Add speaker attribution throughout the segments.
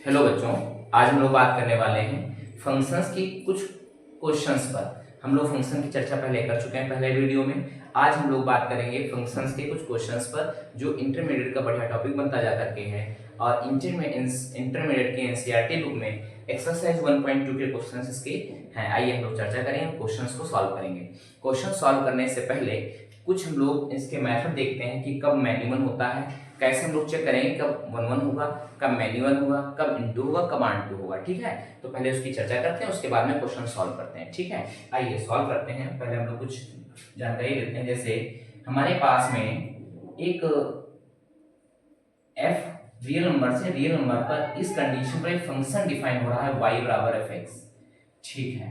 Speaker 1: Hello बच्चों, आज हम लोग बात करने वाले हैं फंक्शंस की कुछ क्वेश्चंस पर। हम लोग फंक्शन की चर्चा पहले कर चुके हैं पहले वीडियो में। आज हम लोग बात करेंगे फंक्शंस के कुछ क्वेश्चंस पर जो इंटरमीडिएट का बढ़िया टॉपिक बनता जा करके है। और इंटरमीडिएट के एनसीईआरटी बुक में एक्सरसाइज 1.2 के क्वेश्चंस इसके हैं। आइए हम लोग चर्चा करेंगे, क्वेश्चंस को सॉल्व करेंगे। क्वेश्चन सॉल्व करने से पहले कुछ हम लोग इसके मेथड देखते हैं कि कब मैन्युअल होता है, कैसे हम लोग चेक करेंगे कब 1-1 होगा, कब मैन्युअल होगा, कब इनटू होगा, कब ऑन टू होगा। ठीक है, तो पहले उसकी चर्चा करते हैं, उसके बाद में क्वेश्चन सॉल्व करते हैं। ठीक है, आइए सॉल्व करते हैं। पहले हम लोग कुछ जानकारी लेते हैं। जैसे हमारे पास में एक f रियल नंबर से रियल नंबर पर इस कंडीशन पर एक फंक्शन डिफाइन हो रहा है y बराबर fx। ठीक है,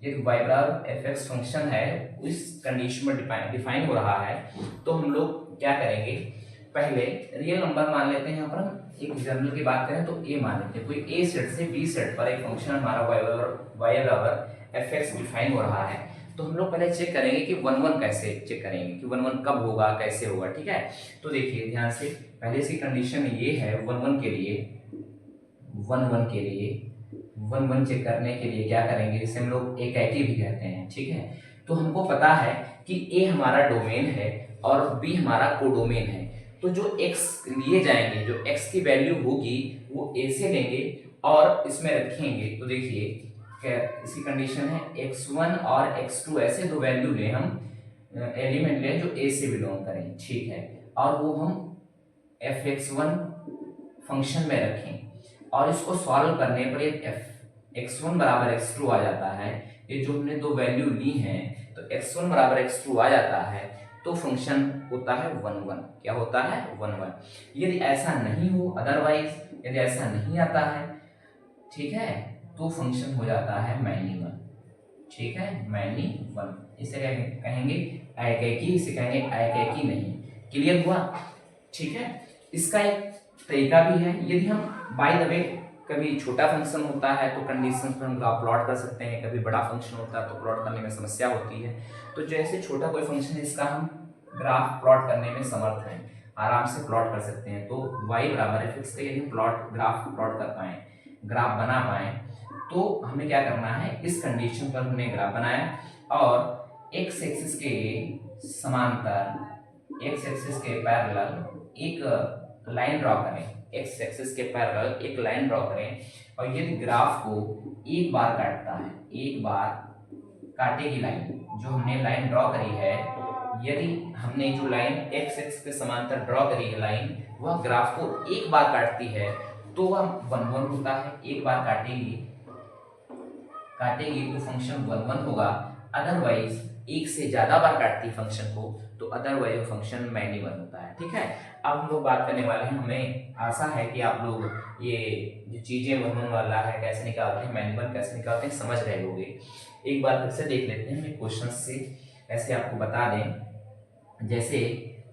Speaker 1: एक y बराबर fx फंक्शन है, इस कंडीशन में डिफाइन हो रहा है। तो हम लोग क्या करेंगे, पहले रियल नंबर मान लेते हैं। यहाँ पर हम एक एग्जाम्पल की बात करें तो a मान लेते हैं। कोई a सेट से b सेट पर एक फंक्शन हमारा y बराबर fx डिफाइन हो रहा है। तो हम लोग पहले चेक करेंगे कि 1-1 कैसे चेक करेंगे कि 1-1 कब होगा, कैसे होगा। ठीक है, तो देखिए ध्यान से, पहले इसकी कंडीशन ये है 1-1 के लिए। 1-1 चेक करने के लिए क्या करेंगे, जिसे हम लोग एकाकी भी कहते हैं। ठीक है, तो हमको पता है कि a हमारा डोमेन है और b हमारा कोडोमेन है। तो जो x लिए जाएंगे, जो x की वैल्यू होगी वो a से लेंगे और इसमें रखेंगे। तो देखिए क्या इसकी कंडीशन है, x1 और x2 ऐसे दो वैल्यू ले, हम एलिमेंट लें जो a से बिलोंग करें। ठीक है, और वो हम fx1 फंक्शन में रखें और इसको सॉल्व करने पर ये x1 बराबर x2 आ जाता है। ये जो हमने दो वैल्यू ली हैं, तो x1 बराबर x2 आ जाता है, तो फंक्शन होता है 1-1। क्या होता है? 1-1। यदि ऐसा नहीं हो, अदरवाइज यदि ऐसा नहीं आता है, ठीक है, तो फंक्शन हो जाता है मैन्युअल। ठीक है, मैन्युअल इसे कहेंगे एकाकी, इसे कहेंगे एकाकी नहीं। क्लियर हुआ? ठीक है, इसका एक तरीका भी है। यदि हम बाय द वे कभी छोटा फंक्शन होता है तो कंडीशन पर हम ग्राफ प्लॉट कर सकते हैं, कभी बड़ा फंक्शन होता है तो प्लॉट करने में समस्या होती है। तो जैसे छोटा कोई फंक्शन है, इसका हम ग्राफ प्लॉट करने में समर्थ हैं, आराम से प्लॉट कर सकते हैं। तो y बराबर है फिक्स, यदि प्लॉट ग्राफ प्लॉट कर पाए, ग्राफ बना पाए, तो हमें क्या करना है, इस कंडीशन पर हमने ग्राफ बनाया और x एक्सिस के समांतर, x एक्सिस के पैरेलल एक लाइन ड्रॉ करें। x एक्सिस के पैरेलल एक लाइन ड्रॉ करें और यदि ग्राफ को एक बार काटता है, एक बार काटेगी लाइन, जो हमने लाइन ड्रॉ करी है, यदि हमने जो लाइन x एक्सिस के समांतर ड्रॉ करी है लाइन, वह ग्राफ को एक बार काटती है तो वह 1-1 होता है। एक बार काटेगी तो फंक्शन 1-1 होगा। अदरवाइज एक से ज्यादा बार काटती है फंक्शन को, तो अदरवाइज फंक्शन मैन्युअल होता है। ठीक है, अब हम लोग बात करने वाले हैं। हमें आशा है कि आप लोग ये जो चीजें 1-1 वाला है कैसे निकालते हैं, मैन्युअल कैसे निकालते हैं, समझ रहे होंगे। एक बार फिर से देख लेते हैं, हम क्वेश्चन से ऐसे आपको बता दें। जैसे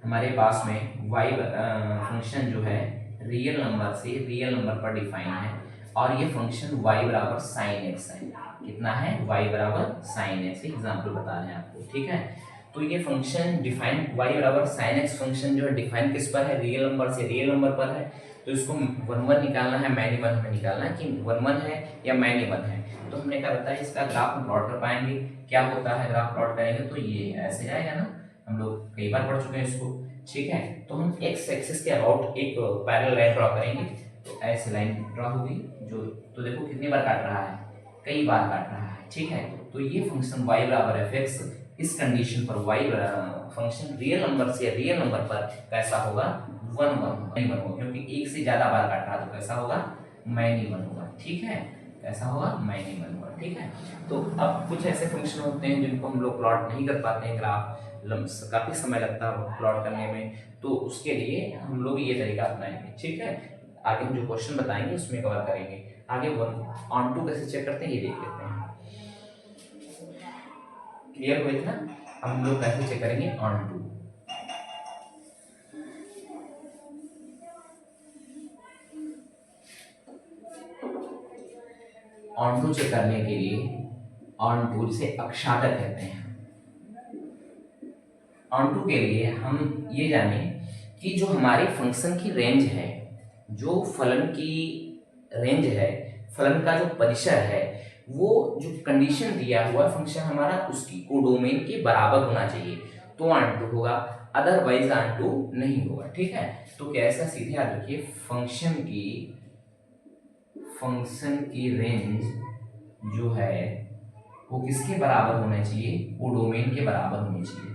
Speaker 1: हमारे पास में y फंक्शन जो है रियल नंबर से रियल नंबर पर डिफाइन है और ये फंक्शन y बराबर साइन एक्स है। कितना है? y बराबर साइन एक्स। एग्जाम्पल बता रहे हैं आपको। ठीक है, तो ये फंक्शन डिफाइन y बराबर साइन एक्स फंक्शन जो है डिफाइन किस पर है? रियल नंबर से रियल नंबर पर है। तो इसको 1-1 निकालना है, मैन्युअल में निकालना है कि 1-1 है या मैन्युअल है। तो हमने क्या बताया, इसका ग्राफ हम प्लॉट कर पाएंगे। क्या होता है ग्राफ प्लॉट करेंगे तो ये ऐसे जाएगा ना, हम लोग कई बार पढ़ चुके हैं इसको। ठीक है, तो हम x एक्सिस के अबाउट एक पैरेलल लाइन ड्रॉ करेंगे। तो ऐसे लाइन ड्रॉ होगी जो, तो देखो कितनी बार काट रहा है, कई बार काट रहा है। ठीक है, तो ये फंक्शन y बराबर fx, इस कंडीशन पर y फंक्शन रियल नंबर से रियल नंबर पर कैसा होगा? 1-1 होगा, क्योंकि एक से ज्यादा बार काट रहा है, तो कैसा होगा? मैन्युअल होगा। ठीक है, कैसा होगा? मैन्युअल होगा। ठीक है, तो अब कुछ ऐसे फंक्शन होते हैं जिनको हम लोग प्लॉट नहीं कर पाते हैं, ग्राफ काफी समय लगता है प्लॉट करने में, तो उसके लिए हम लोग ये तरीका अपनाएंगे। ठीक है, आगे हम जो क्वेश्चन बताएंगे उसमें कवर करेंगे। आगे 1-2 कैसे चेक करते हैं ये देख लेते हैं। क्लियर हुए थे ना? हम लोग कैसे चेक करेंगे 1-2। ऑन-टू चेक करने के लिए, ऑन-टू जिसे अक्षांतर कहते हैं, ऑन-टू के लिए हम ये जाने कि जो हमारे फंक्शन की रेंज है, जो फलन की रेंज है, फलन का जो परिसर है, वो जो कंडीशन दिया हुआ फंक्शन हमारा उसकी कोडोमेन के बराबर होना चाहिए तो आंटू होगा, अदरवाइज आंटू नहीं होगा। ठीक है, तो कैसा सीधे याद रखिए, फंक्शन की रेंज जो है वो किसके बराबर होना चाहिए, कोडोमेन के बराबर होनी चाहिए।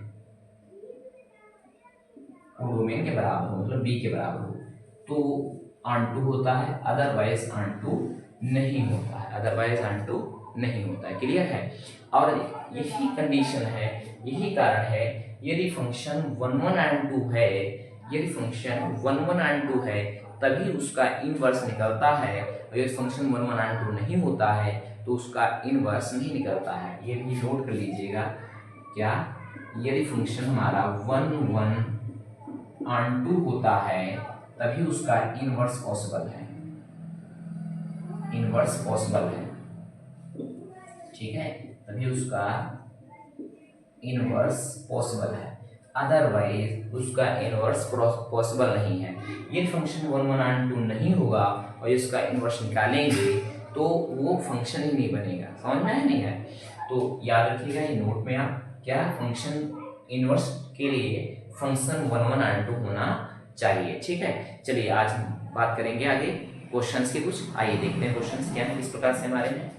Speaker 1: कोडोमेन के बराबर हो मतलब बी के बराबर हो तो आंटू होता है, अदरवाइज आंटू नहीं होता है, अदरवाइज आंटू नहीं होता है। क्लियर है? और यही कंडीशन है, यही कारण है, यदि फंक्शन 1 1 and 2 है, यदि फंक्शन 1 1 and 2 है तभी उसका इनवर्स निकलता है, और यदि फंक्शन 1 1 and 2 नहीं होता है तो उसका इनवर्स नहीं निकलता है। ये भी नोट कर लीजिएगा। क्या? यदि फंक्शन हमारा 1 1 and 2 होता है तभी उसका इनवर्स पॉसिबल है, इनवर्स पॉसिबल है। ठीक है, तभी उसका इनवर्स पॉसिबल है, अदरवाइज उसका इनवर्स पॉसिबल नहीं है। ये फंक्शन 1 1 and 2 नहीं होगा और इसका इनवर्स निकालेंगे तो वो फंक्शन ही नहीं बनेगा। समझ में आया नहीं है? तो याद रखिएगा ये नोट में आप, क्या फंक्शन इनवर्स के लिए फंक्शन 1 1 and 2 होना चाहिए। ठीक है, चलिए आज हम बात करेंगे आगे क्वेश्चंस के कुछ। आइए देखते हैं क्वेश्चंस क्या है, किस प्रकार से हमारे हैं।